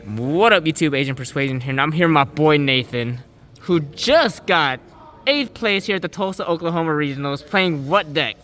What up, YouTube? Asian Persuasion here, and I'm here with my boy Nathan, who just got 8th place here at the Tulsa, Oklahoma Regionals, playing what deck?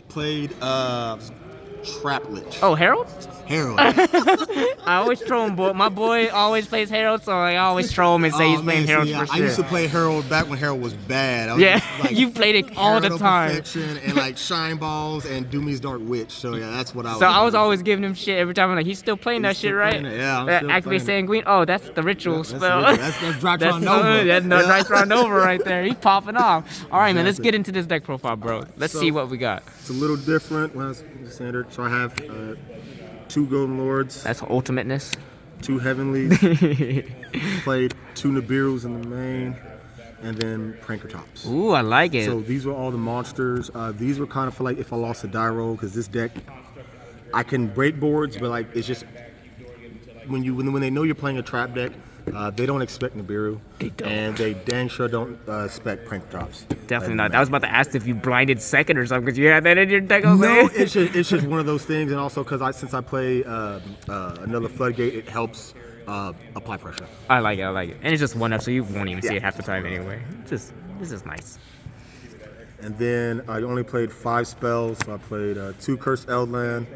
Played Traplich. Oh, Herald? Herald. I always troll him, boy. My boy always plays Herald, so I always troll him and say he's playing Herald for sure. I used to play Herald back when Herald was bad. I was Yeah, just, like, you played it all the time. Perfection and like Shine Balls and Doomy's Dark Witch. So yeah, that's what I was. So I was always giving him shit every time. I'm like, he's still playing that shit, right? Yeah, I'm still Activate Sanguine. Oh, that's the ritual spell. That's Drytron Nova. That's Drytron Nova right there. He's popping off. All right, man. Let's get into this deck profile, bro. Let's see what we got. It's a little different. Well, it's standard. So I have 2 Golden Lords. That's ultimateness. 2 Heavenlies. Played 2 Nibiru's in the main, and then Pranker Tops. Ooh, I like it. So these were all the monsters. These were kind of for like if I lost a die roll, because this deck, I can break boards, but like it's just when they know you're playing a trap deck, they don't expect Nibiru. They don't. And they dang sure don't expect Pranker Tops. Definitely not. I was about to ask if you blinded second or something because you had that in your deck. No, it's just one of those things, and also because since I play another Floodgate, it helps apply pressure. I like it. And it's just 1-up, so you won't even see it half the time anyway. This is nice. And then I only played 5 spells, so I played 2 Cursed Eldland,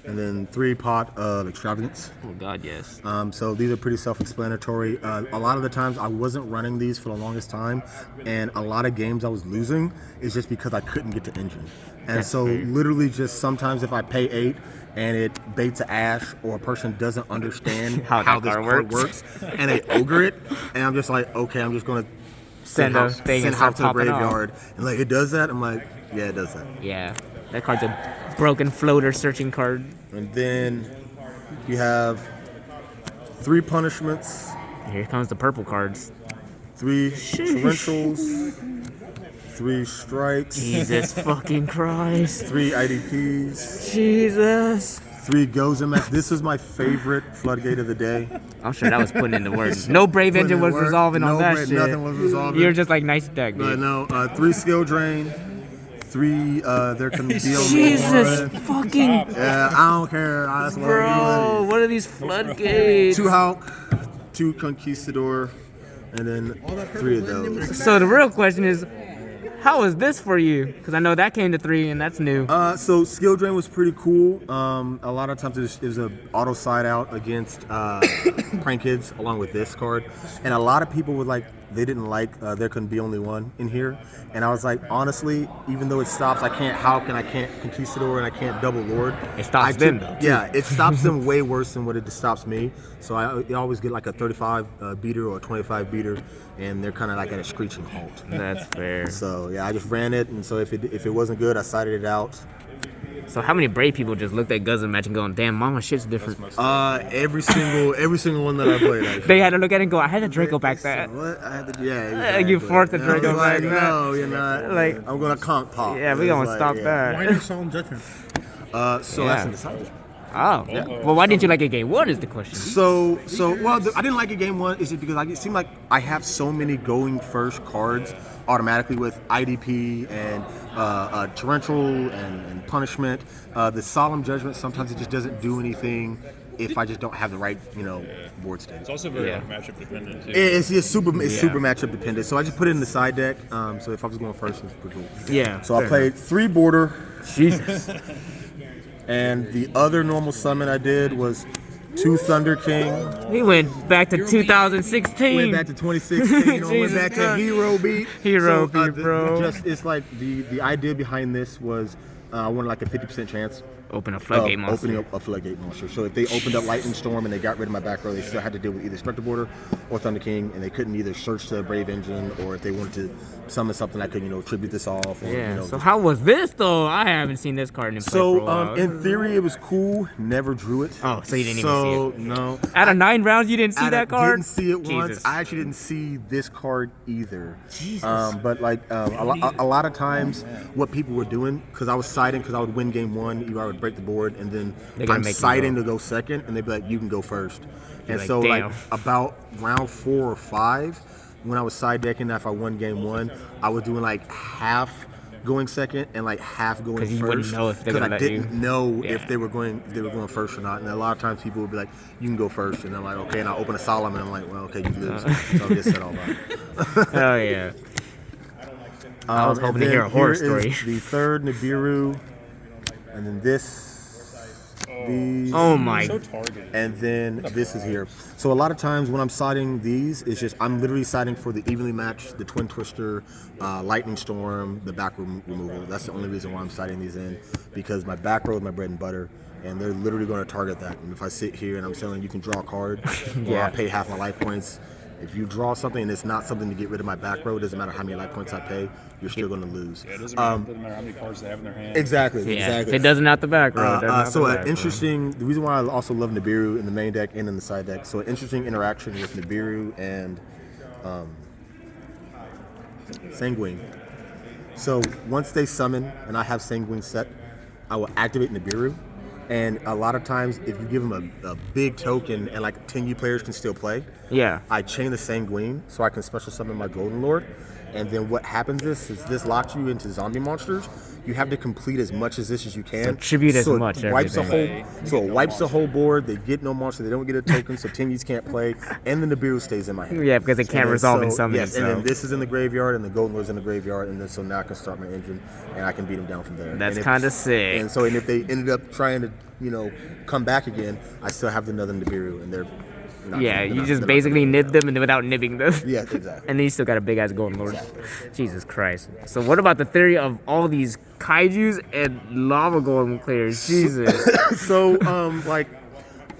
and then 3 Pot of Extravagance. Oh God, yes. So these are pretty self-explanatory. A lot of the times I wasn't running these for the longest time, and a lot of games I was losing is just because I couldn't get to engine. And so literally just sometimes if I pay 8 and it baits a Ash, or a person doesn't understand how this card works and they ogre it, and I'm just like, okay, I'm just going to send out to the graveyard. And like, it does that? I'm like, yeah, it does that. Yeah, that card's a broken floater searching card. And then you have 3 punishments. Here comes the purple cards. 3 torrentials, 3 strikes. Jesus fucking Christ. 3 IDPs. Jesus. 3 goes in match. This is my favorite Floodgate of the day. I'm sure that was putting in the words. No Brave Engine was resolving on that shit. Nothing was resolving. You're just like, nice deck, dude. No, 3 skill drain. 3 there can be only Jesus 1. fucking. Yeah, I don't care. That's what Bro, what are these Floodgates? 2 Hawk, 2 Conquistador, and then 3 of those. So the real question is, how is this for you? Because I know that came to 3 and that's new. So skill drain was pretty cool. A lot of times it was a auto side out against Prank Kids along with this card, and a lot of people were like, they didn't like there couldn't be only one in here, and I was like, honestly, even though it stops, I can't Hawk and I can't Conquistador and I can't double Lord. It stops them though. Yeah, it stops them way worse than what it stops me. So I always get like a 35 beater or a 25 beater, and they're kind of like at a screeching halt. That's fair. So yeah, I just ran it, and so if it wasn't good, I sided it out. So how many brave people just looked at Guzzle Match and going, damn, mama shit's different? Every single one that I played. Actually. They had to look at it and go, I had to Draco back that. What? I had to, yeah. Exactly. You forced the Draco back that. No, you're not. Like, I'm gonna conk pop. Yeah, we gonna stop that. Why did Solemn Judgment? So that's indecisive. Oh, yeah. Well, why didn't you like it game 1 is the question. I didn't like it game 1. Is it because it seemed like I have so many going first cards automatically with IDP and Torrential and Punishment. The Solemn Judgment, sometimes it just doesn't do anything if I just don't have the right, board state. It's also very matchup dependent too. It's super matchup dependent. So I just put it in the side deck. So if I was going first, it's pretty cool. Yeah. So I played 3 border. Jesus. And the other normal summon I did was 2 Thunder King. We went back to 2016. Went back to 2016. Went back to Hero Beat. Bro. It's like the idea behind this was I wanted like a 50% chance. Open a floodgate monster. Opening up a floodgate monster. So if they opened up Lightning Storm and they got rid of my back row, they still had to deal with either Spectre Border or Thunder King, and they couldn't either search to Brave Engine, or if they wanted to summon something, I could tribute this off. Or, So how was this though? I haven't seen this card in play for a while. In theory, it was cool. Never drew it. Oh, so you didn't even see it? No. Out of 9 rounds, you didn't see that card? Didn't see it once. Jesus. I actually didn't see this card either. Jesus. But like a lot of times, what people were doing, because I was siding, because I would win game 1, either I would break the board, and then I'm siding to go second, and they'd be like, you can go first. And so like about round 4 or 5, when I was side decking, if I won game 1, I was doing like half going second and like half going 'Cause first. you wouldn't know if they're gonna I let didn't you. know Yeah. if they were going first or not. And a lot of times people would be like, "You can go first," and I'm like, "Okay." And I open a solemn, and I'm like, "Well, okay, you lose." So I just said all that. Oh yeah. I was hoping to And hear a then horror here story. is the third Nibiru, and then this. These. Oh my. So targeted. And then this is here. So a lot of times when I'm siding these, it's just I'm literally siding for the evenly matched, the twin twister, lightning storm, the back row removal. That's the only reason why I'm siding these in, because my back row is my bread and butter, and they're literally going to target that. And if I sit here and I'm saying you can draw a card, or Yeah. I pay half my life points. If you draw something and it's not something to get rid of my back row, it doesn't matter how many life points I pay, you're still going to lose. Yeah, it doesn't matter how many cards they have in their hand. Exactly. Yeah. Exactly. If it doesn't out the back row. it doesn't out So the an back row. interesting, the reason why I also love Nibiru in the main deck and in the side deck, so an interesting interaction with Nibiru and Sanguine. So once they summon and I have Sanguine set, I will activate Nibiru. And a lot of times, if you give them a big token and like 10 U players can still play, Yeah. I chain the Sanguine so I can special summon my Golden Lord. And then what happens is this locks you into zombie monsters. You have to complete as much as this as you can. So tribute as it much, Wipes the everything. whole, so it wipes the whole board. They get no monster. They don't get a token, so Timmy's can't play. And the Nibiru stays in my hand. Yeah, because it can't And resolve in so, summon. yes, and then this is in the graveyard, and the Golden Lord's in the graveyard, and then so now I can start my engine, and I can beat them down from there. That's And if- kinda sick. And so, and if they ended up trying to, come back again, I still have another Nibiru, and they're not, Yeah, they're you not- just they're not basically gonna nib them and without nibbing them. Yeah, exactly. And then you still got a big ass golden lord. Jesus Christ. So what about the theory of all these kaijus and lava golem clears? Jesus. So,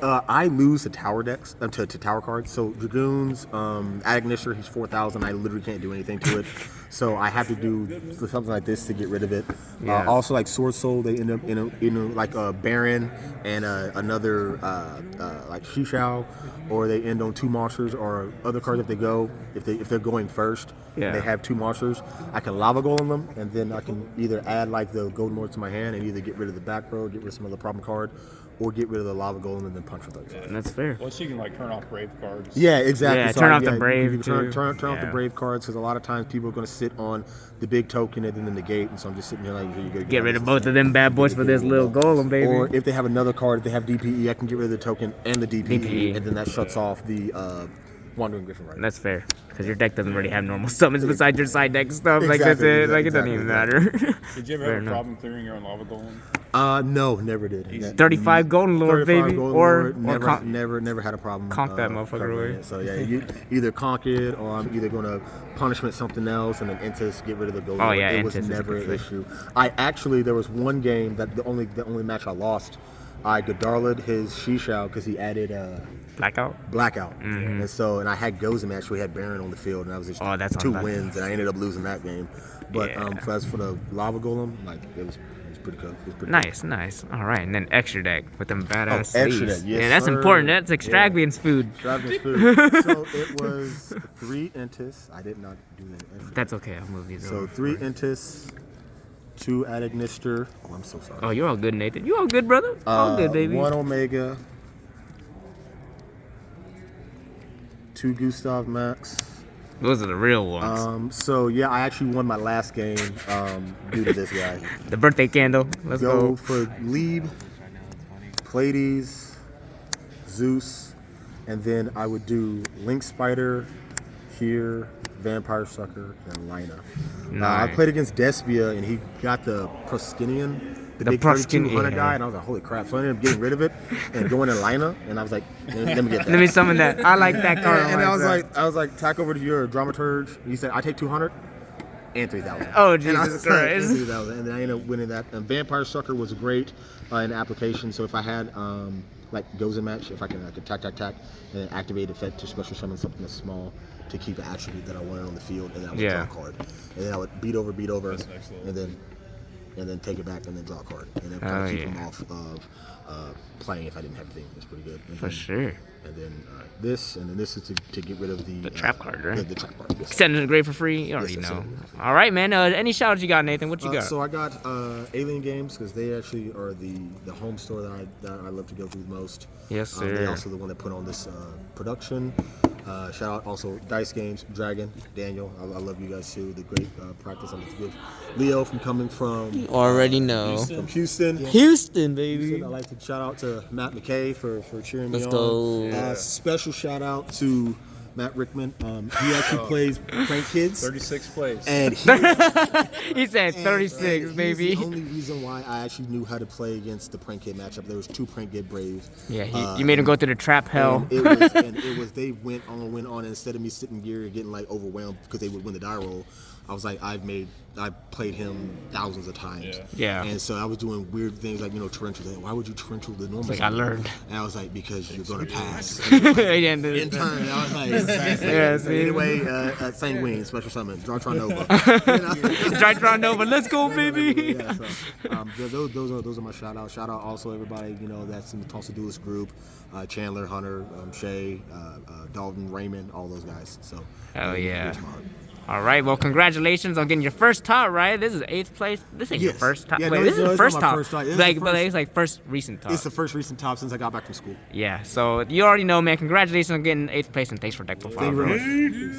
I lose to tower decks, to tower cards. So Dragoons, Agnisher, he's 4,000. I literally can't do anything to it. So I have to do something like this to get rid of it. Yeah. Also, like Sword Soul, they end up in like a Baron and another like Shishao, or they end on two monsters or other cards if they're going first. Yeah. They have two monsters. I can lava golem them, and then I can either add like the golden lord to my hand and either get rid of the back row, get rid of some other problem card, or get rid of the lava golem and then punch for 35. That's fair. Plus, you can like turn off brave cards. Yeah, exactly. Yeah, So turn off the you brave, can turn too. off the Yeah. brave cards, because a lot of times people are going to sit on the big token and then the negate, and so I'm just sitting here like, here you go. Get rid of both of them bad boys for this little golem, baby. Or if they have another card, if they have DPE, I can get rid of the token and the DPE, DPE. and then that shuts off the Wandering Griffin Rider. That's fair. Because your deck doesn't really have normal summons besides your side deck stuff. Like, that's Exactly, it. Like, it doesn't exactly, even matter. Did you ever Fair have a enough. problem clearing your own lava golem? No, never did. 35 golden lord, 35 baby. Golden Or Lord, never, conk- never had a problem. conk that motherfucker covering away. it. So yeah, you either conk it, or I'm either going to punishment something else, and then Intis get rid of the Golden Oh, Lord. yeah, It was Intis is a never good an trick. issue. There was one game that the only match I lost, I Godarled his Shishao because he added Blackout? Blackout, and I had Gozen match. We had Baron on the field, and I was just Oh, that's 2 unlucky. wins, and I ended up losing that game. But Yeah. as for the lava golem, like it was pretty cool. It was pretty Nice. All right. And then extra deck with them badass extra sleeves. deck, yes, Yeah, that's sir. important. That's Yeah. extravagance food. Extravagant food. So it was 3 Intis. I did not do that. Extra. That's okay. I'll move these So over. 3 Intis, 2 Adagnister. Oh, I'm so sorry. Oh, you're all good, Nathan. You all good, brother? All good, baby. 1 Omega, 2 Gustav Max. Those are the real ones. So yeah, I actually won my last game due to this guy. The birthday candle. Let's Go go. for Lieb, Pleiades, Zeus, and then I would do Link Spider here, Vampire Sucker, and Lina. I Nice. played against Despia, and he got the Proskinian, the big Proskin- 3200 yeah. guy, and I was like, holy crap. So I ended up getting rid of it and going in Lina, and I was like, let me get that. Let me summon that. I like that card. and I was like, tack over to your dramaturge. He said, I take 200 and 3,000. Oh, And I Jesus was like, and Christ. 3,000. And then I ended up winning that. And Vampire Sucker was great in application. So if I had like Gozen match, if I could tack, and then activate effect to special summon something that's small to keep an attribute that I wanted on the field, and then I would draw a card. And then I would beat over, That's excellent. and then take it back and then draw a card. And then kind of keep them off of playing if I didn't have anything. It's pretty good. And For then, sure. And then this is to get rid of the trap card, right? The trap card. Yes. Send it to the grave for free. You already Yes, I know. send it. All right, man. Any shout outs you got, Nathan? What you got? So I got Alien Games because they actually are the home store that I love to go through the most. Yes, They're sir. also the one that put on this production. Shout out also Dice Games, Dragon, Daniel. I love you guys too. The great practice I like to give. Leo from coming from Already know. from Houston. Houston, baby. I'd like to shout out to Matt McKay for cheering me Let's on. go. Special shout out to Matt Rickman. He actually plays Prank Kids. 36th place. And He said 36, and baby. He's the only reason why I actually knew how to play against the Prank Kid matchup. There was 2 Prank Kid Braves. Yeah, you made him go through the trap hell. And it was they went on. And instead of me sitting here getting like overwhelmed because they would win the die roll, I was like, I played him thousands of times. Yeah. And so I was doing weird things like, torrential. Why would you torrential the normal? Like I learned. And I was like, because you're gonna pass. He didn't do In it. turn, I was like, Yeah, see? anyway, Sanguine, special summon, Drytron Nova. Drytron Nova, let's go, baby. Yeah, so, those are my shout outs. Shout out also everybody that's in the Tulsa Duelist group, Chandler, Hunter, Shay, Dalton, Raymond, all those guys. So Hell yeah. it's my heart. All right, well, congratulations on getting your first top, right? This is 8th place. This ain't your Yes. first top. Yeah, Wait, no, this is it's the not first my top. first top. This is Like, the but first- it's like first recent top. It's the first recent top since I got back from school. Yeah, so you already know, man. Congratulations on getting 8th place, and thanks for deck profiling, Thank you bro. very much.